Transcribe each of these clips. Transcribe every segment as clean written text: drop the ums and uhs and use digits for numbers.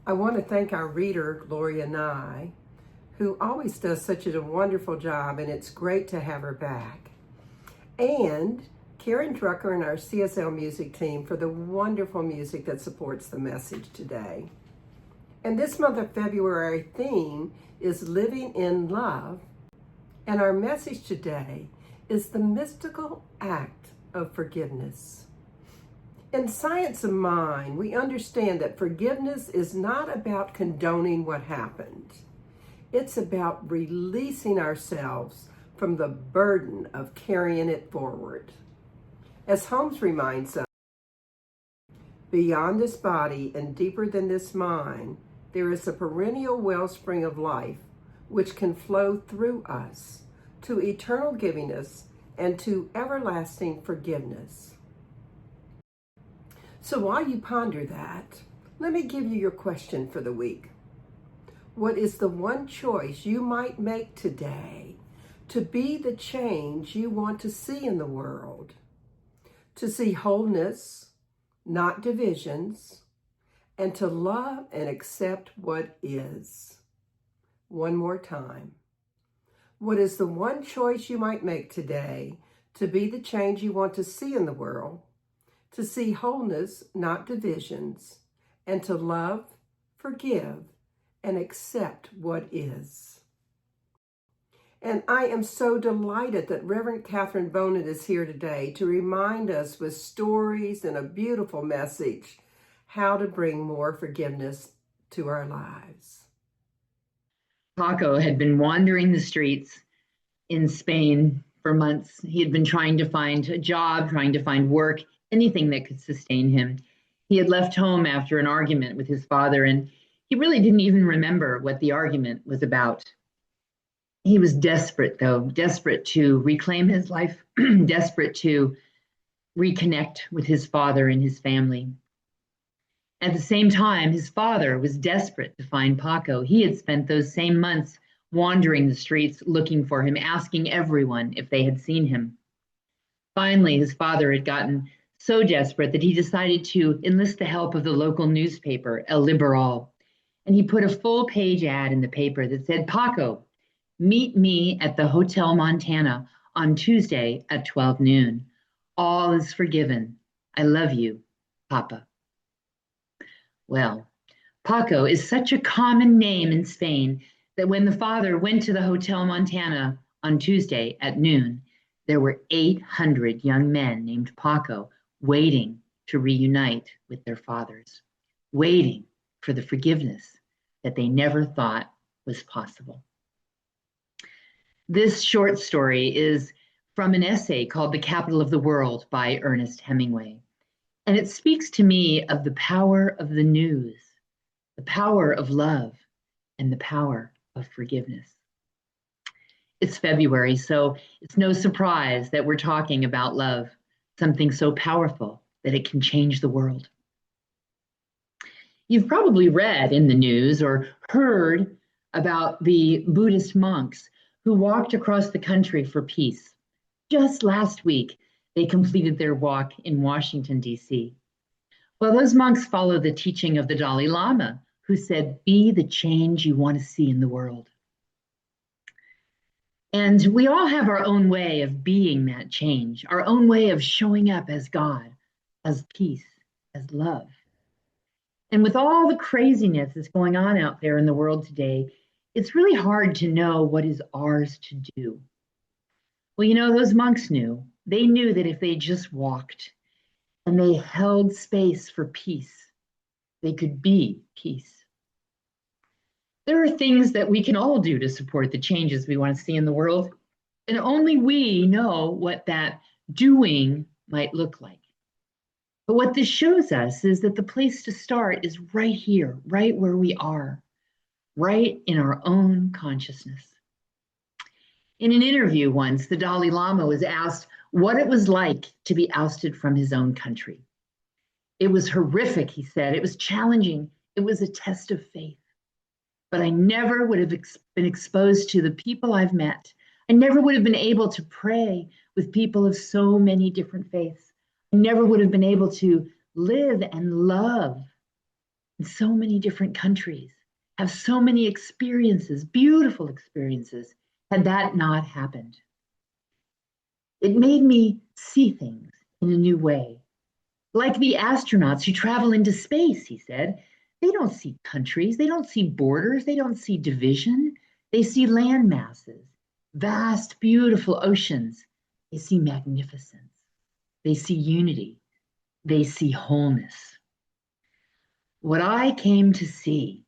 I want to thank our reader, Larrye-Marie, who always does such a wonderful job, and it's great to have her back. And Karen Drucker and our CSL music team for the wonderful music that supports the message today. And this month of February theme is Living in Love, and our message today is the mystical act of forgiveness. In Science of Mind, we understand that forgiveness is not about condoning what happened. It's about releasing ourselves from the burden of carrying it forward. As Holmes reminds us, beyond this body and deeper than this mind, there is a perennial wellspring of life which can flow through us to eternal givingness and to everlasting forgiveness. So while you ponder that, let me give you your question for the week. What is the one choice you might make today to be the change you want to see in the world? To see wholeness, not divisions, and to love and accept what is. One more time. What is the one choice you might make today to be the change you want to see in the world? To see wholeness, not divisions, and to love, forgive, and accept what is. And I am so delighted that Reverend Catherine Bonin is here today to remind us with stories and a beautiful message how to bring more forgiveness to our lives. Paco had been wandering the streets in Spain for months. He had been trying to find a job, trying to find work, anything that could sustain him. He had left home after an argument with his father, and he really didn't even remember what the argument was about. He was desperate, though, desperate to reclaim his life, desperate to reconnect with his father and his family. At the same time, his father was desperate to find Paco. He had spent those same months wandering the streets looking for him, asking everyone if they had seen him. Finally, his father had gotten so desperate that he decided to enlist the help of the local newspaper, El Liberal. And he put a full-page ad in the paper that said, "Paco, meet me at the Hotel Montana on Tuesday at 12 noon. All is forgiven. I love you, Papa." Well, Paco is such a common name in Spain that when the father went to the Hotel Montana on Tuesday at noon, there were 800 young men named Paco waiting to reunite with their fathers, waiting for the forgiveness that they never thought was possible. This short story is from an essay called "The Capital of the World" by Ernest Hemingway. And it speaks to me of the power of the news, the power of love, and the power of forgiveness. It's February, so it's no surprise that we're talking about love, something so powerful that it can change the world. You've probably read in the news or heard about the Buddhist monks who walked across the country for peace. Just last week, they completed their walk in Washington, D.C. Well, those monks follow the teaching of the Dalai Lama, who said, "Be the change you want to see in the world." And we all have our own way of being that change, our own way of showing up as God, as peace, as love. And with all the craziness that's going on out there in the world today, it's really hard to know what is ours to do. Well, you know, those monks knew. They knew that if they just walked and they held space for peace, they could be peace. There are things that we can all do to support the changes we want to see in the world, and only we know what that doing might look like. But what this shows us is that the place to start is right here, right where we are, right in our own consciousness. In an interview once, the Dalai Lama was asked what it was like to be ousted from his own country. It was horrific, he said. It was challenging. It was a test of faith. But I never would have been exposed to the people I've met. I never would have been able to pray with people of so many different faiths. I never would have been able to live and love in so many different countries, have so many experiences, beautiful experiences, had that not happened. It made me see things in a new way. Like the astronauts who travel into space, he said, they don't see countries, they don't see borders, they don't see division. They see land masses, vast, beautiful oceans. They see magnificence. They see unity. They see wholeness. What I came to see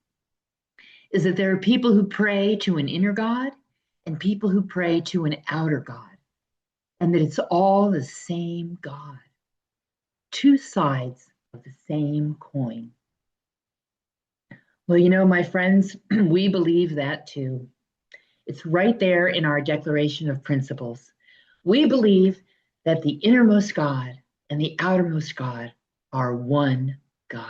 is that there are people who pray to an inner God and people who pray to an outer God, and that it's all the same God, two sides of the same coin. Well, you know, my friends, we believe that too. It's right there in our Declaration of Principles. We believe that the innermost God and the outermost God are one God.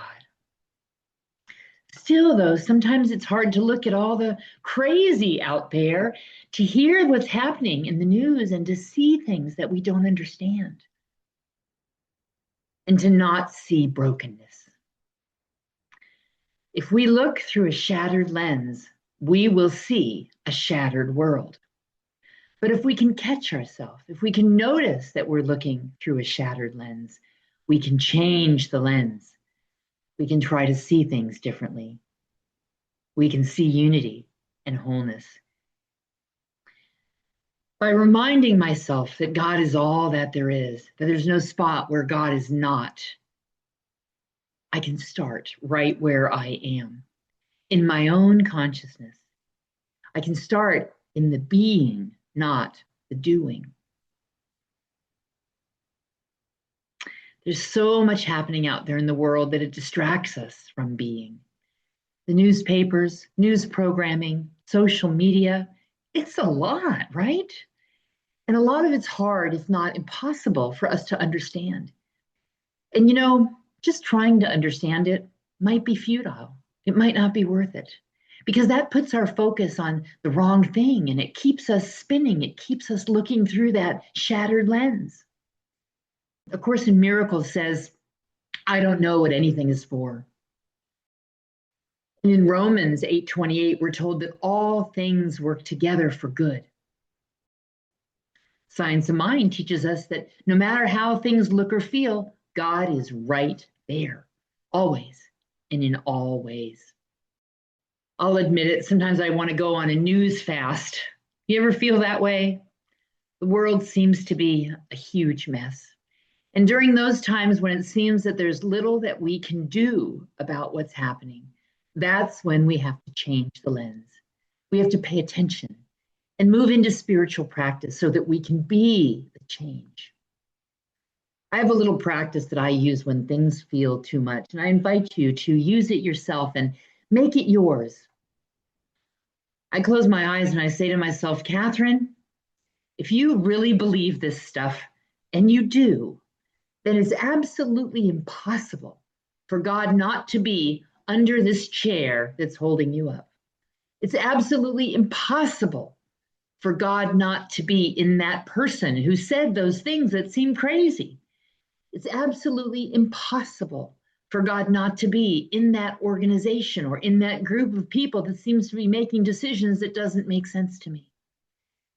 Still, though, sometimes it's hard to look at all the crazy out there, to hear what's happening in the news and to see things that we don't understand, and to not see brokenness. If we look through a shattered lens, we will see a shattered world. But if we can catch ourselves, if we can notice that we're looking through a shattered lens, we can change the lens. We can try to see things differently. We can see unity and wholeness. By reminding myself that God is all that there is, that there's no spot where God is not, I can start right where I am, in my own consciousness. I can start in the being, not the doing. There's so much happening out there in the world that it distracts us from being. The newspapers, news programming, social media, it's a lot, right? And a lot of it's hard, if not impossible, for us to understand. And you know, just trying to understand it might be futile. It might not be worth it, because that puts our focus on the wrong thing and it keeps us spinning. It keeps us looking through that shattered lens. A Course in Miracles says, I don't know what anything is for. And in Romans 8:28, we're told that all things work together for good. Science of Mind teaches us that no matter how things look or feel, God is right there, always and in all ways. I'll admit it, sometimes I want to go on a news fast. You ever feel that way? The world seems to be a huge mess. And during those times when it seems that there's little that we can do about what's happening, that's when we have to change the lens. We have to pay attention and move into spiritual practice so that we can be the change. I have a little practice that I use when things feel too much, and I invite you to use it yourself and make it yours. I close my eyes and I say to myself, Catherine, if you really believe this stuff, and you do, then it's absolutely impossible for God not to be under this chair that's holding you up. It's absolutely impossible for God not to be in that person who said those things that seem crazy. It's absolutely impossible for God not to be in that organization or in that group of people that seems to be making decisions that doesn't make sense to me.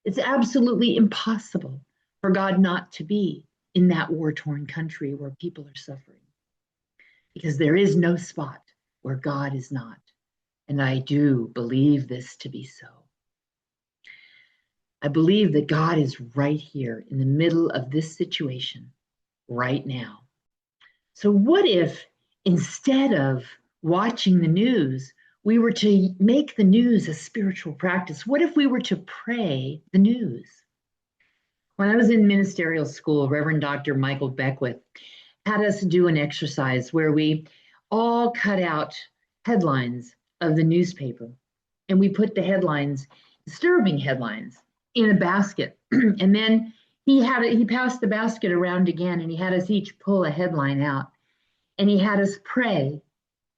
It's absolutely impossible for God not to be in that war-torn country where people are suffering. Because there is no spot where God is not. And I do believe this to be so. I believe that God is right here in the middle of this situation right now. So what if instead of watching the news, we were to make the news a spiritual practice? What if we were to pray the news? When I was in ministerial school, Reverend Dr. Michael Beckwith had us do an exercise where we all cut out headlines of the newspaper, and we put the headlines, disturbing headlines, in a basket. And then he passed the basket around again, and he had us each pull a headline out, and he had us pray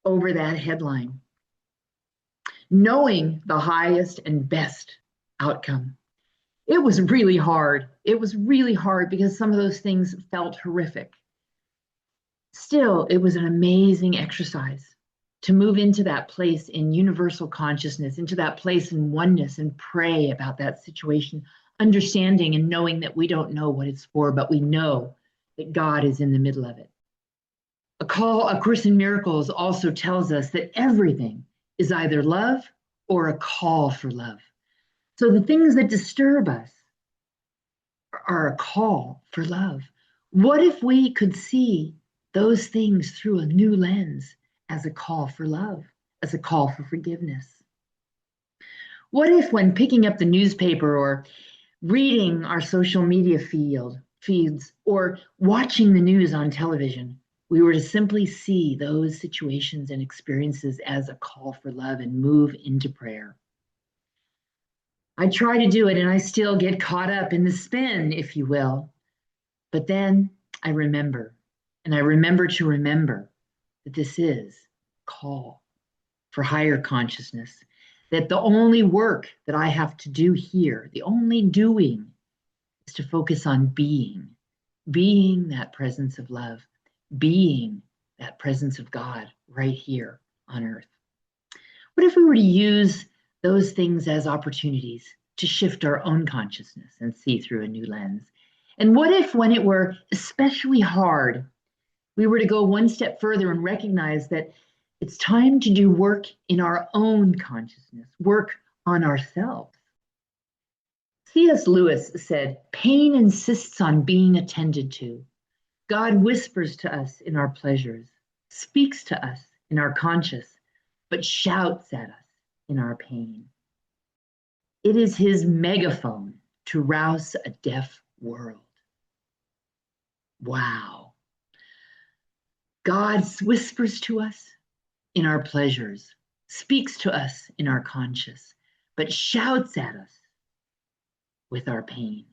over that headline, knowing the highest and best outcome. It was really hard. It was really hard because some of those things felt horrific. Still, it was an amazing exercise. to move into that place in universal consciousness, into that place in oneness, and pray about that situation, understanding and knowing that we don't know what it's for, but we know that God is in the middle of it. A Course in Miracles also tells us that everything is either love or a call for love. So the things that disturb us are a call for love. What if we could see those things through a new lens as a call for love, as a call for forgiveness? What if, when picking up the newspaper or reading our social media feeds or watching the news on television, we were to simply see those situations and experiences as a call for love and move into prayer? I try to do it and I still get caught up in the spin, if you will. But then I remember, and I remember to remember that this is a call for higher consciousness, that the only work that I have to do here, the only doing, is to focus on being that presence of love, being that presence of God right here on earth. What if we were to use those things as opportunities to shift our own consciousness and see through a new lens? And what if, when it were especially hard, we were to go one step further and recognize that it's time to do work in our own consciousness, work on ourselves? C.S. Lewis said, "Pain insists on being attended to. God whispers to us in our pleasures, speaks to us in our conscious, but shouts at us in our pain. It is his megaphone to rouse a deaf world." Wow. God whispers to us in our pleasures, speaks to us in our conscious, but shouts at us with our pain.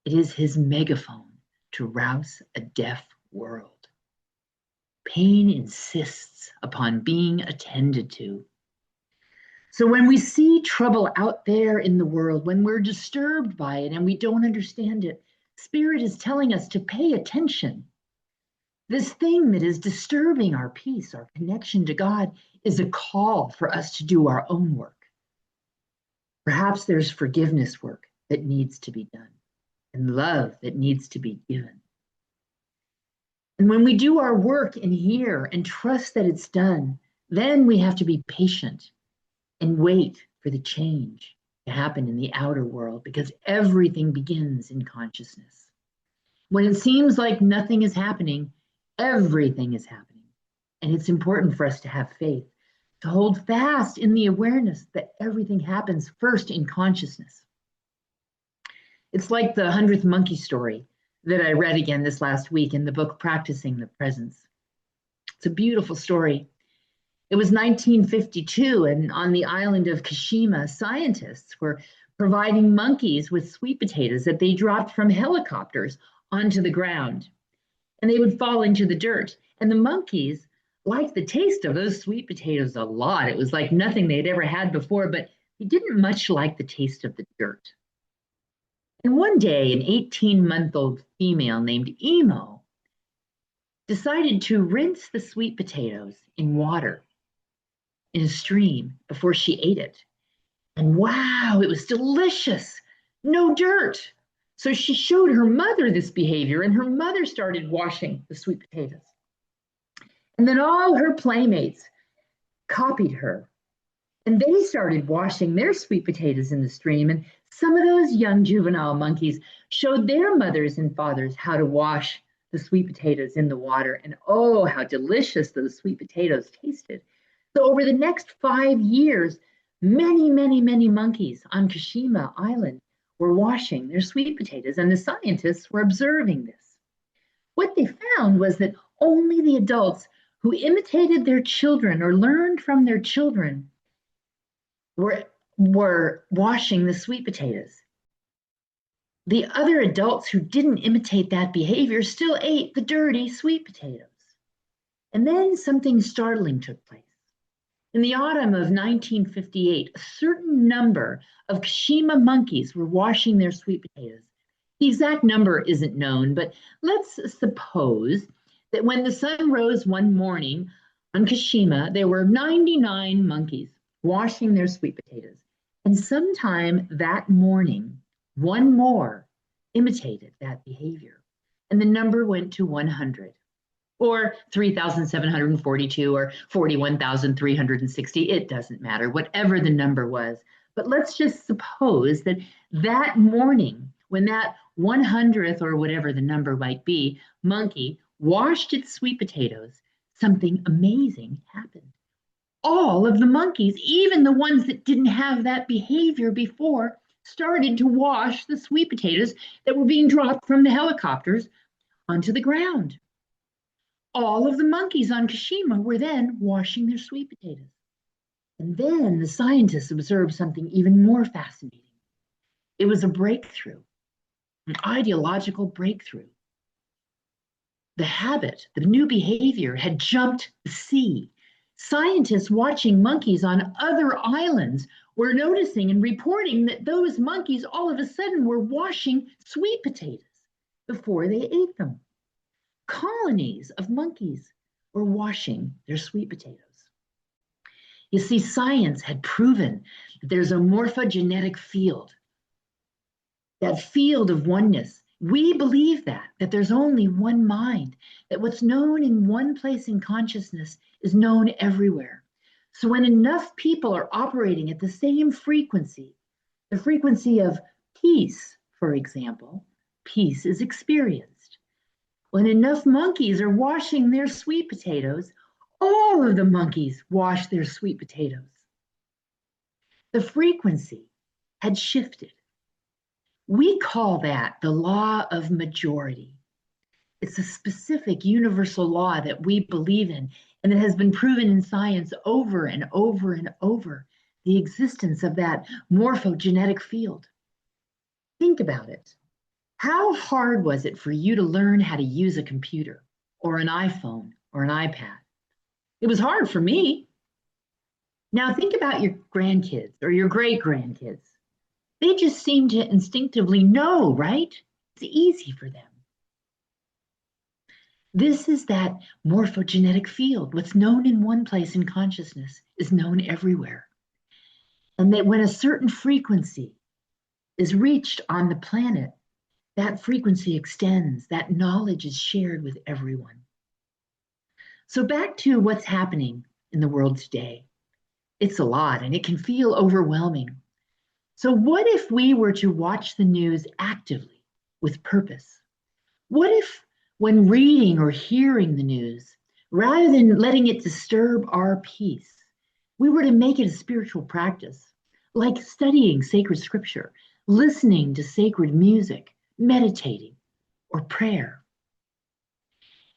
It is his megaphone to rouse a deaf world. Pain insists upon being attended to. So when we see trouble out there in the world, when we're disturbed by it and we don't understand it, Spirit is telling us to pay attention. This thing that is disturbing our peace, our connection to God, is a call for us to do our own work. Perhaps there's forgiveness work that needs to be done and love that needs to be given. And when we do our work in here and trust that it's done, then we have to be patient and wait for the change to happen in the outer world, because everything begins in consciousness. When it seems like nothing is happening, everything is happening. And it's important for us to have faith, to hold fast in the awareness that everything happens first in consciousness. It's like the 100th monkey story that I read again this last week in the book Practicing the Presence. It's a beautiful story. It was 1952, and on the island of Kashima, scientists were providing monkeys with sweet potatoes that they dropped from helicopters onto the ground. And they would fall into the dirt. And the monkeys liked the taste of those sweet potatoes a lot. It was like nothing they'd ever had before, but they didn't much like the taste of the dirt. And one day, an 18-month-old female named Emo decided to rinse the sweet potatoes in water in a stream before she ate it. And wow, it was delicious. No dirt. So she showed her mother this behavior, and her mother started washing the sweet potatoes. And then all her playmates copied her. And they started washing their sweet potatoes in the stream. And some of those young juvenile monkeys showed their mothers and fathers how to wash the sweet potatoes in the water. And oh, how delicious those sweet potatoes tasted. So over the next 5 years, many, many, many monkeys on Kashima Island were washing their sweet potatoes, and the scientists were observing this. What they found was that only the adults who imitated their children or learned from their children were washing the sweet potatoes. The other adults who didn't imitate that behavior still ate the dirty sweet potatoes. And then something startling took place. In the autumn of 1958, a certain number of Kashima monkeys were washing their sweet potatoes. The exact number isn't known, but let's suppose that when the sun rose one morning, On Kashima, there were 99 monkeys washing their sweet potatoes. And sometime that morning, one more imitated that behavior. And the number went to 100, or 3,742, or 41,360. It doesn't matter, whatever the number was. But let's just suppose that that morning, when that 100th, or whatever the number might be, monkey washed its sweet potatoes, something amazing happened. All of the monkeys, even the ones that didn't have that behavior before, started to wash the sweet potatoes that were being dropped from the helicopters onto the ground. All of the monkeys on Kashima were then washing their sweet potatoes. And then the scientists observed something even more fascinating. It was a breakthrough, an ideological breakthrough. The habit, the new behavior had jumped the sea. Scientists watching monkeys on other islands were noticing and reporting that those monkeys all of a sudden were washing sweet potatoes before they ate them. Colonies of monkeys were washing their sweet potatoes. You see, science had proven that there's a morphogenetic field, that field of oneness. We believe that there's only one mind, that what's known in one place in consciousness is known everywhere. So when enough people are operating at the same frequency, the frequency of peace, for example, peace is experienced. When enough monkeys are washing their sweet potatoes, all of the monkeys wash their sweet potatoes. The frequency had shifted. We call that the law of majority. It's a specific universal law that we believe in, and it has been proven in science over and over and over, the existence of that morphogenetic field. Think about it. How hard was it for you to learn how to use a computer or an iPhone or an iPad? It was hard for me. Now think about your grandkids or your great-grandkids. They just seem to instinctively know, right? It's easy for them. This is that morphogenetic field. What's known in one place in consciousness is known everywhere. And that when a certain frequency is reached on the planet, that frequency extends, that knowledge is shared with everyone. So back to what's happening in the world today. It's a lot and it can feel overwhelming. So what if we were to watch the news actively with purpose? What if when reading or hearing the news, rather than letting it disturb our peace, we were to make it a spiritual practice, like studying sacred scripture, listening to sacred music, meditating, or prayer?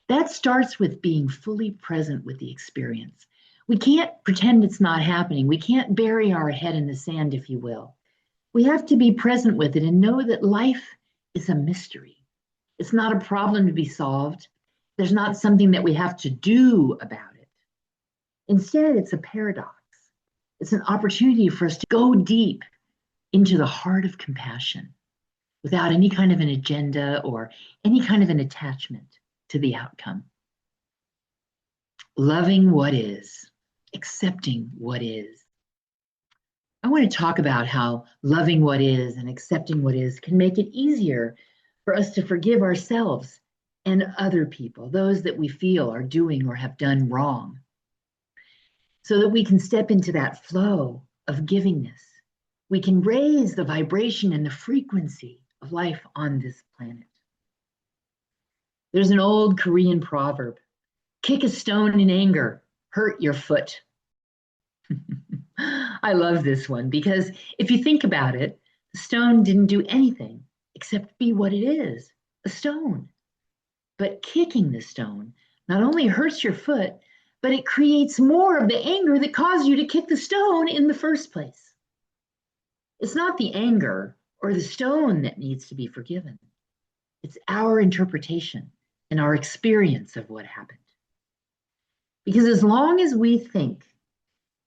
That starts with being fully present with the experience. We can't pretend it's not happening. We can't bury our head in the sand, if you will. We have to be present with it and know that life is a mystery. It's not a problem to be solved. There's not something that we have to do about it. Instead, it's a paradox. It's an opportunity for us to go deep into the heart of compassion without any kind of an agenda or any kind of an attachment to the outcome. Loving what is, accepting what is. I want to talk about how loving what is and accepting what is can make it easier for us to forgive ourselves and other people, those that we feel are doing or have done wrong, so that we can step into that flow of givingness. We can raise the vibration and the frequency of life on this planet. There's an old Korean proverb, kick a stone in anger, hurt your foot. I love this one because if you think about it, the stone didn't do anything except be what it is, a stone. But kicking the stone not only hurts your foot, but it creates more of the anger that caused you to kick the stone in the first place. It's not the anger or the stone that needs to be forgiven. It's our interpretation and our experience of what happened. Because as long as we think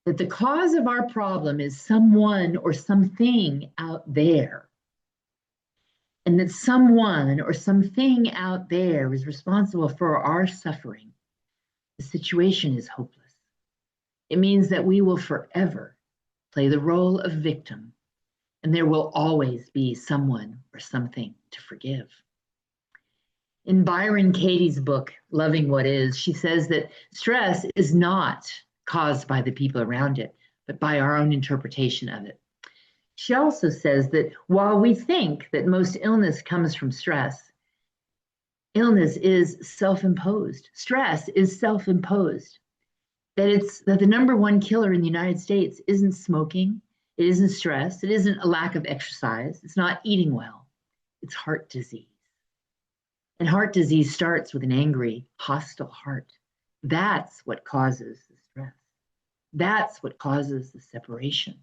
that the cause of our problem is someone or something out there, and that someone or something out there is responsible for our suffering, the situation is hopeless. It means that we will forever play the role of victim, and there will always be someone or something to forgive. In Byron Katie's book, Loving What Is, she says that stress is not caused by the people around it, but by our own interpretation of it. She also says that while we think that most illness comes from stress, illness is self-imposed. Stress is self-imposed. That the number one killer in the United States isn't smoking, it isn't stress, it isn't a lack of exercise, it's not eating well, it's heart disease. And heart disease starts with an angry, hostile heart. That's what causes the stress. That's what causes the separation.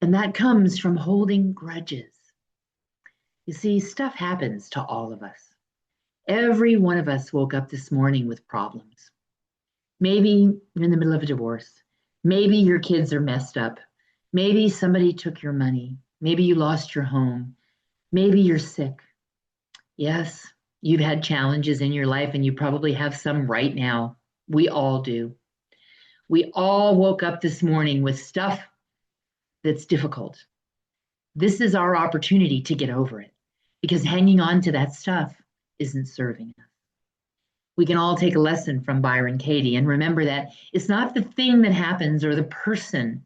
And that comes from holding grudges. You see, stuff happens to all of us. Every one of us woke up this morning with problems. Maybe you're in the middle of a divorce. Maybe your kids are messed up. Maybe somebody took your money. Maybe you lost your home. Maybe you're sick. Yes, you've had challenges in your life, and you probably have some right now. We all do. We all woke up this morning with stuff that's difficult. This is our opportunity to get over it, because hanging on to that stuff isn't serving us. We can all take a lesson from Byron Katie and remember that it's not the thing that happens or the person,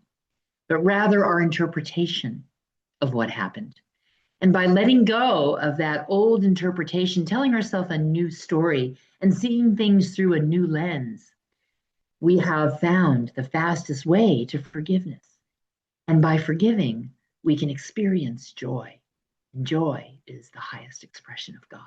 but rather our interpretation of what happened. And by letting go of that old interpretation, telling ourselves a new story and seeing things through a new lens, we have found the fastest way to forgiveness. And by forgiving, we can experience joy. And joy is the highest expression of God.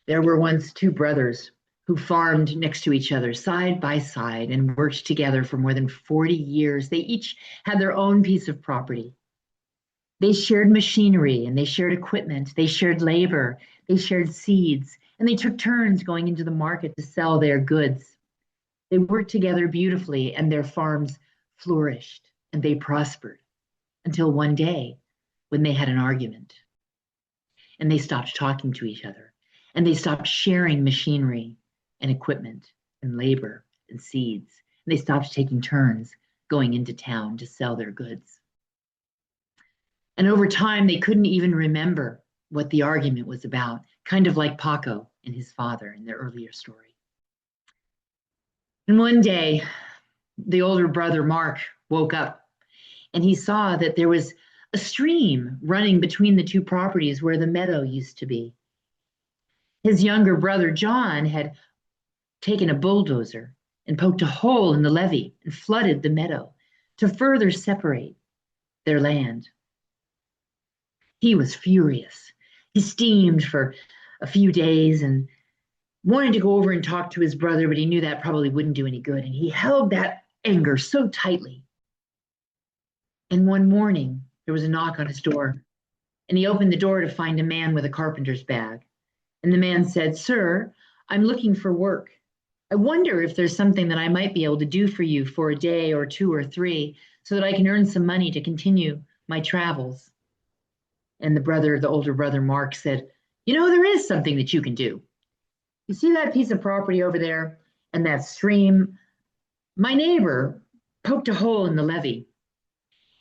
There were once two brothers who farmed next to each other, side by side, and worked together for more than 40 years. They each had their own piece of property. They shared machinery and they shared equipment. They shared labor. They shared seeds. And they took turns going into the market to sell their goods. They worked together beautifully, and their farms flourished and they prospered until one day when they had an argument. And they stopped talking to each other. And they stopped sharing machinery and equipment and labor and seeds. And they stopped taking turns going into town to sell their goods. And over time, they couldn't even remember what the argument was about, kind of like Paco and his father in the earlier story. And one day, the older brother, Mark, woke up and he saw that there was a stream running between the two properties where the meadow used to be. His younger brother, John, had taken a bulldozer and poked a hole in the levee and flooded the meadow to further separate their land. He was furious. He steamed for a few days and wanted to go over and talk to his brother, but he knew that probably wouldn't do any good. And he held that anger so tightly. And one morning, there was a knock on his door. And he opened the door to find a man with a carpenter's bag. And the man said, "Sir, I'm looking for work. I wonder if there's something that I might be able to do for you for a day or two or three so that I can earn some money to continue my travels." And the older brother, Mark, said, "There is something that you can do. You see that piece of property over there and that stream? My neighbor poked a hole in the levee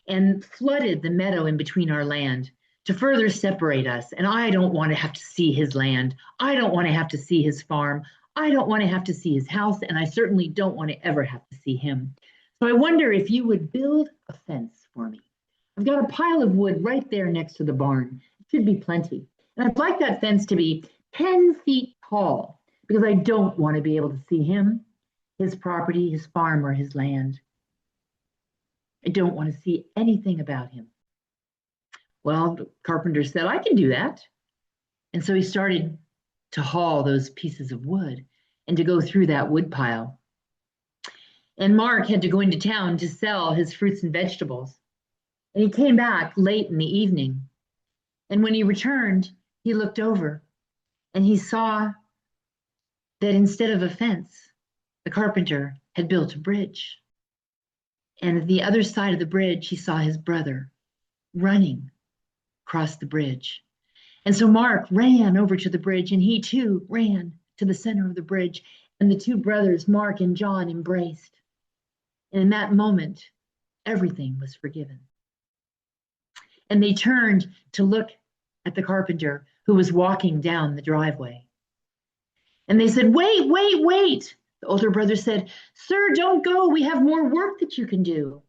and flooded the meadow in between our land to further separate us. And I don't want to have to see his land. I don't want to have to see his farm. I don't want to have to see his house. And I certainly don't want to ever have to see him. So I wonder if you would build a fence for me. I've got a pile of wood right there next to the barn. It should be plenty. And I'd like that fence to be 10 feet tall because I don't want to be able to see him, his property, his farm, or his land. I don't want to see anything about him." Well, the carpenter said, "I can do that." And so he started to haul those pieces of wood and to go through that wood pile. And Mark had to go into town to sell his fruits and vegetables. And he came back late in the evening. And when he returned, he looked over and he saw that instead of a fence, the carpenter had built a bridge. And at the other side of the bridge, he saw his brother running across the bridge. And so Mark ran over to the bridge and he too ran to the center of the bridge, and the two brothers, Mark and John, embraced. And in that moment, everything was forgiven. And they turned to look at the carpenter who was walking down the driveway. And they said, "Wait, wait, wait." The older brother said, "Sir, don't go. We have more work that you can do."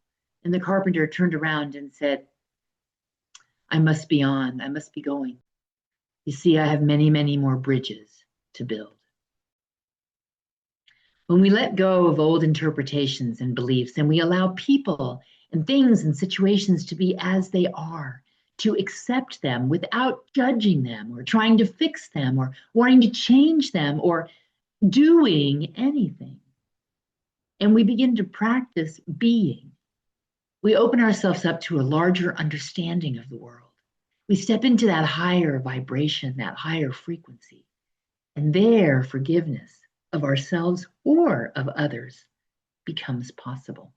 And the carpenter turned around and said, "I must be on. I must be going. You see, I have many, many more bridges to build." When we let go of old interpretations and beliefs and we allow people and things and situations to be as they are, to accept them without judging them or trying to fix them or wanting to change them or doing anything, and we begin to practice being, we open ourselves up to a larger understanding of the world. We step into that higher vibration, that higher frequency, and there forgiveness of ourselves or of others becomes possible.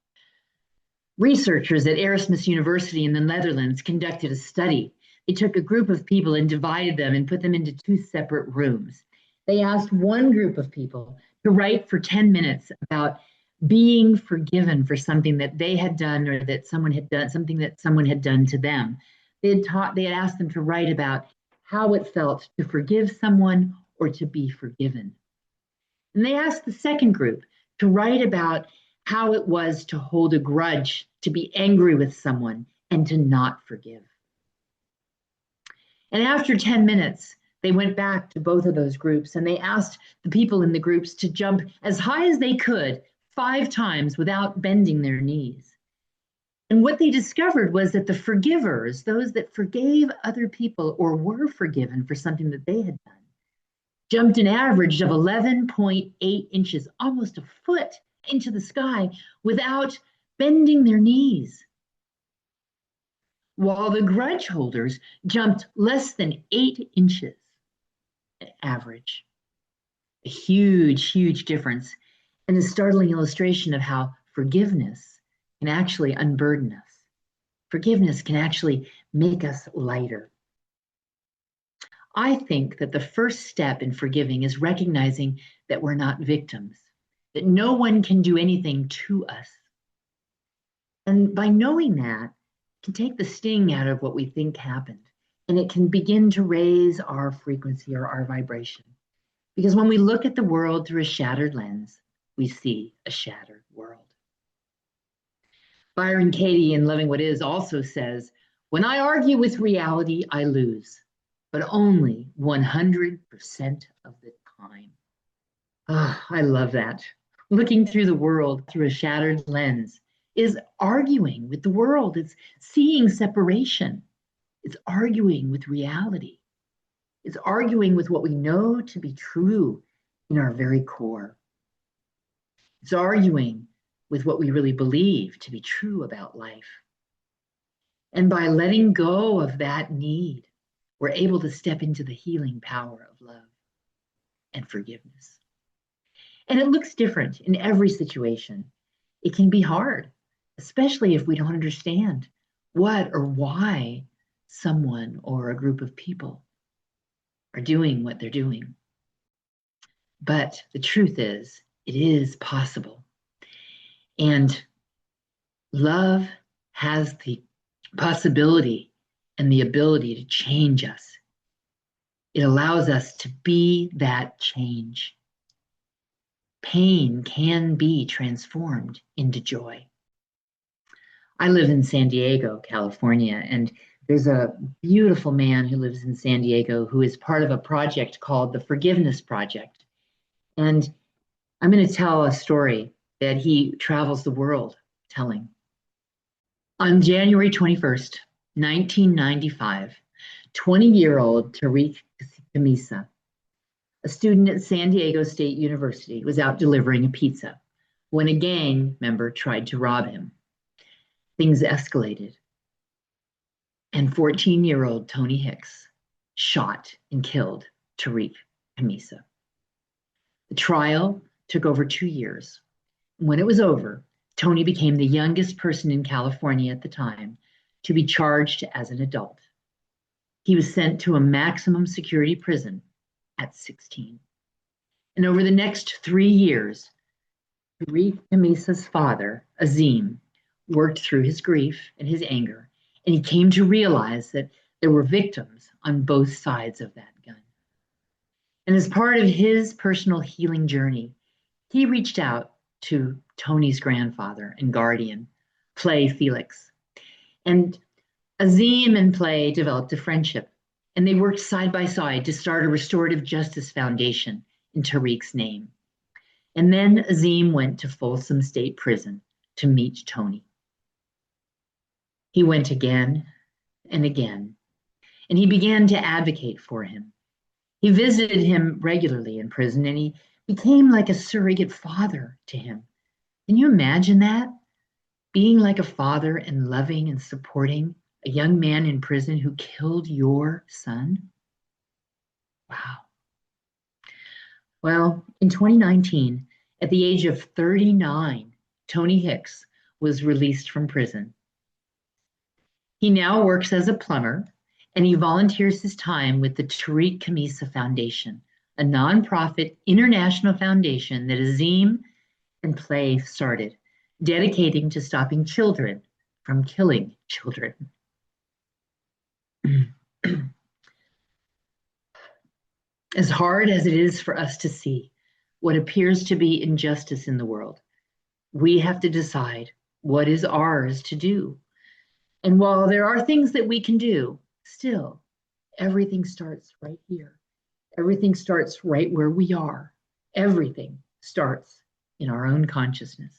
Researchers at Erasmus University in the Netherlands conducted a study. They took a group of people and divided them and put them into two separate rooms. They asked one group of people to write for 10 minutes about being forgiven for something that they had done or that someone had done, something that someone had done to them. They had asked them to write about how it felt to forgive someone or to be forgiven. And they asked the second group to write about how it was to hold a grudge, to be angry with someone, and to not forgive. And after 10 minutes, they went back to both of those groups and they asked the people in the groups to jump as high as they could 5 times without bending their knees. And what they discovered was that the forgivers, those that forgave other people or were forgiven for something that they had done, jumped an average of 11.8 inches, almost a foot into the sky without bending their knees. While the grudge holders jumped less than 8 inches average. A huge, huge difference and a startling illustration of how forgiveness can actually unburden us. Forgiveness can actually make us lighter. I think that the first step in forgiving is recognizing that we're not victims, that no one can do anything to us. And by knowing that, it can take the sting out of what we think happened, and it can begin to raise our frequency or our vibration. Because when we look at the world through a shattered lens, we see a shattered world. Byron Katie in Loving What Is also says, "When I argue with reality, I lose, but only 100% of the time." Oh, I love that. Looking through the world through a shattered lens is arguing with the world. It's seeing separation. It's arguing with reality. It's arguing with what we know to be true in our very core. It's arguing with what we really believe to be true about life. And by letting go of that need, we're able to step into the healing power of love and forgiveness. And it looks different in every situation. It can be hard, especially if we don't understand what or why someone or a group of people are doing what they're doing. But the truth is, it is possible. And love has the possibility and the ability to change us. It allows us to be that change. Pain can be transformed into joy. I live in San Diego, California, and there's a beautiful man who lives in San Diego who is part of a project called the Forgiveness Project. And I'm going to tell a story that he travels the world telling. On January 21st, 1995, 20-year-old Tariq Kamisa, a student at San Diego State University, was out delivering a pizza when a gang member tried to rob him. Things escalated, and 14-year-old Tony Hicks shot and killed Tariq Kamisa. The trial took over 2 years. When it was over, Tony became the youngest person in California at the time to be charged as an adult. He was sent to a maximum security prison at 16. And over the next 3 years, Tariq Kamisa's father, Azim, worked through his grief and his anger, and he came to realize that there were victims on both sides of that gun. And as part of his personal healing journey, he reached out to Tony's grandfather and guardian, Play Felix. And Azim and Play developed a friendship, and they worked side by side to start a restorative justice foundation in Tariq's name. And then Azim went to Folsom State Prison to meet Tony. He went again and again, and he began to advocate for him. He visited him regularly in prison, and he became like a surrogate father to him. Can you imagine that? Being like a father and loving and supporting a young man in prison who killed your son? Wow. Well, in 2019, at the age of 39, Tony Hicks was released from prison. He now works as a plumber, and he volunteers his time with the Tariq Kamisa Foundation, a nonprofit international foundation that Azim and Play started, dedicating to stopping children from killing children. As hard as it is for us to see what appears to be injustice in the world, we have to decide what is ours to do. And while there are things that we can do, still, everything starts right here. Everything starts right where we are. Everything starts in our own consciousness.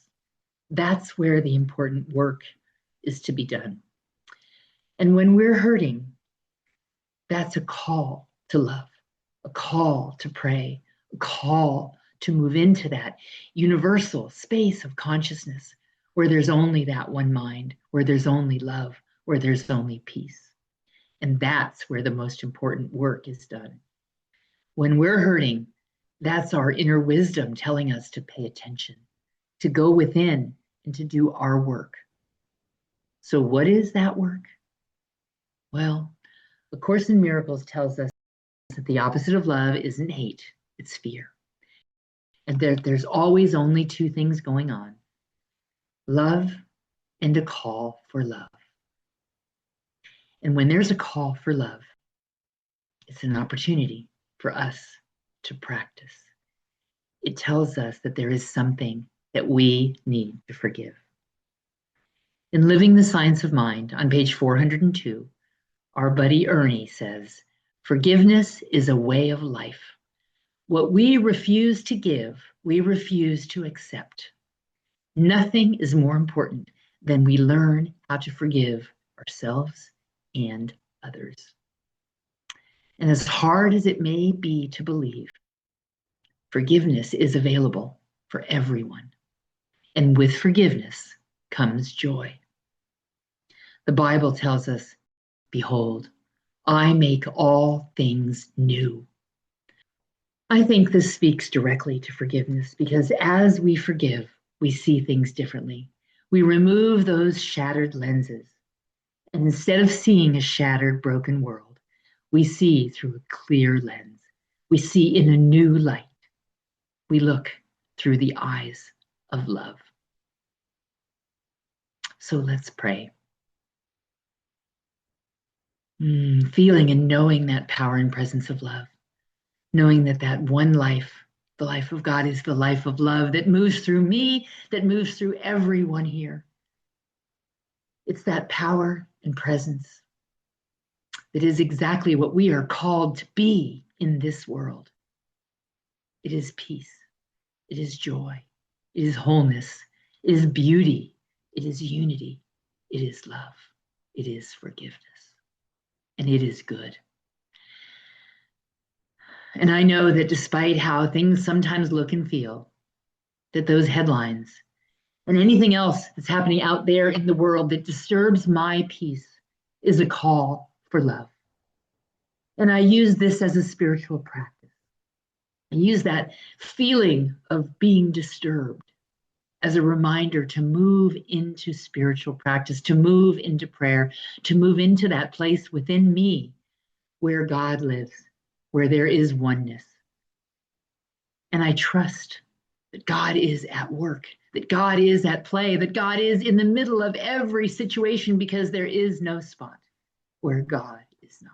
That's where the important work is to be done. And when we're hurting, that's a call to love, a call to pray, a call to move into that universal space of consciousness where there's only that one mind, where there's only love, where there's only peace. And that's where the most important work is done. When we're hurting, that's our inner wisdom telling us to pay attention, to go within and to do our work. So what is that work? Well, A Course in Miracles tells us that the opposite of love isn't hate, it's fear. And there's always only two things going on: love and a call for love. And when there's a call for love, it's an opportunity for us to practice. It tells us that there is something that we need to forgive. In Living the Science of Mind, on page 402, our buddy Ernie says, forgiveness is a way of life. What we refuse to give, we refuse to accept. Nothing is more important than we learn how to forgive ourselves and others. And as hard as it may be to believe, forgiveness is available for everyone. And with forgiveness comes joy. The Bible tells us, behold, I make all things new. I think this speaks directly to forgiveness because as we forgive, we see things differently. We remove those shattered lenses. And instead of seeing a shattered, broken world, we see through a clear lens. We see in a new light. We look through the eyes of love. So let's pray. Feeling and knowing that power and presence of love. Knowing that that one life, the life of God, is the life of love that moves through me, that moves through everyone here. It's that power and presence that is exactly what we are called to be in this world. It is peace. It is joy. It is wholeness. It is beauty. It is unity. It is love. It is forgiveness. And it is good. And I know that despite how things sometimes look and feel, that those headlines and anything else that's happening out there in the world that disturbs my peace is a call for love. And I use this as a spiritual practice. I use that feeling of being disturbed as a reminder to move into spiritual practice, to move into prayer, to move into that place within me where God lives, where there is oneness. And I trust that God is at work, that God is at play, that God is in the middle of every situation, because there is no spot where God is not.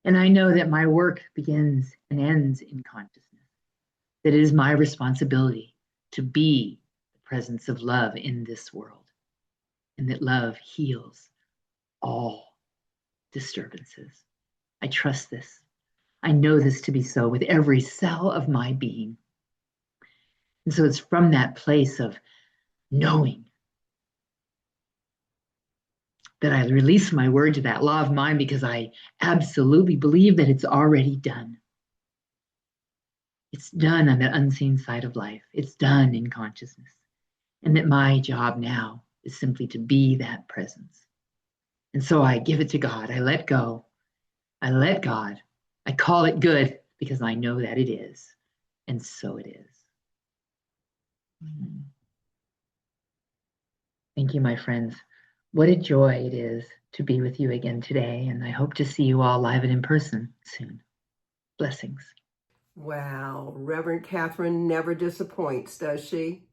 And I know that my work begins and ends in consciousness, that it is my responsibility to be the presence of love in this world, and that love heals all disturbances. I trust this. I know this to be so with every cell of my being. And so it's from that place of knowing that I release my word to that law of mind, because I absolutely believe that it's already done. It's done on the unseen side of life. It's done in consciousness. And that my job now is simply to be that presence. And so I give it to God. I let go. I let God. I call it good because I know that it is. And so it is. Thank you, my friends. What a joy it is to be with you again today. And I hope to see you all live and in person soon. Blessings. Wow, Reverend Catherine never disappoints, does she?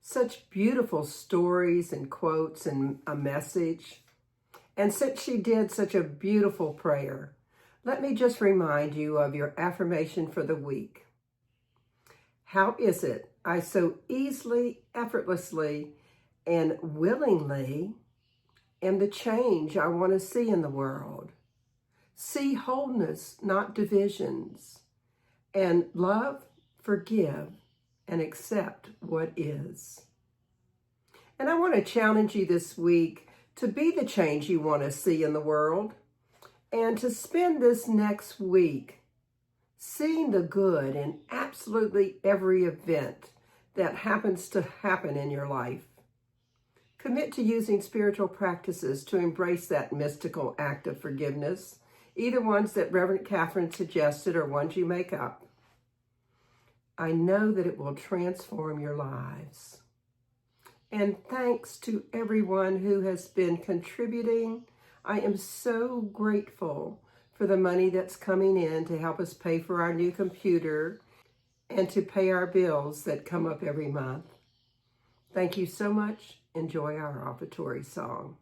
Such beautiful stories and quotes and a message. And since she did such a beautiful prayer, let me just remind you of your affirmation for the week. How is it I so easily, effortlessly, and willingly am the change I want to see in the world? See wholeness, not divisions, and love, forgive, and accept what is. And I want to challenge you this week to be the change you want to see in the world, and to spend this next week seeing the good in absolutely every event that happens to happen in your life. Commit to using spiritual practices to embrace that mystical act of forgiveness, either ones that Reverend Catherine suggested or ones you make up. I know that it will transform your lives. And thanks to everyone who has been contributing. I am so grateful for the money that's coming in to help us pay for our new computer and to pay our bills that come up every month. Thank you so much. Enjoy our offertory song.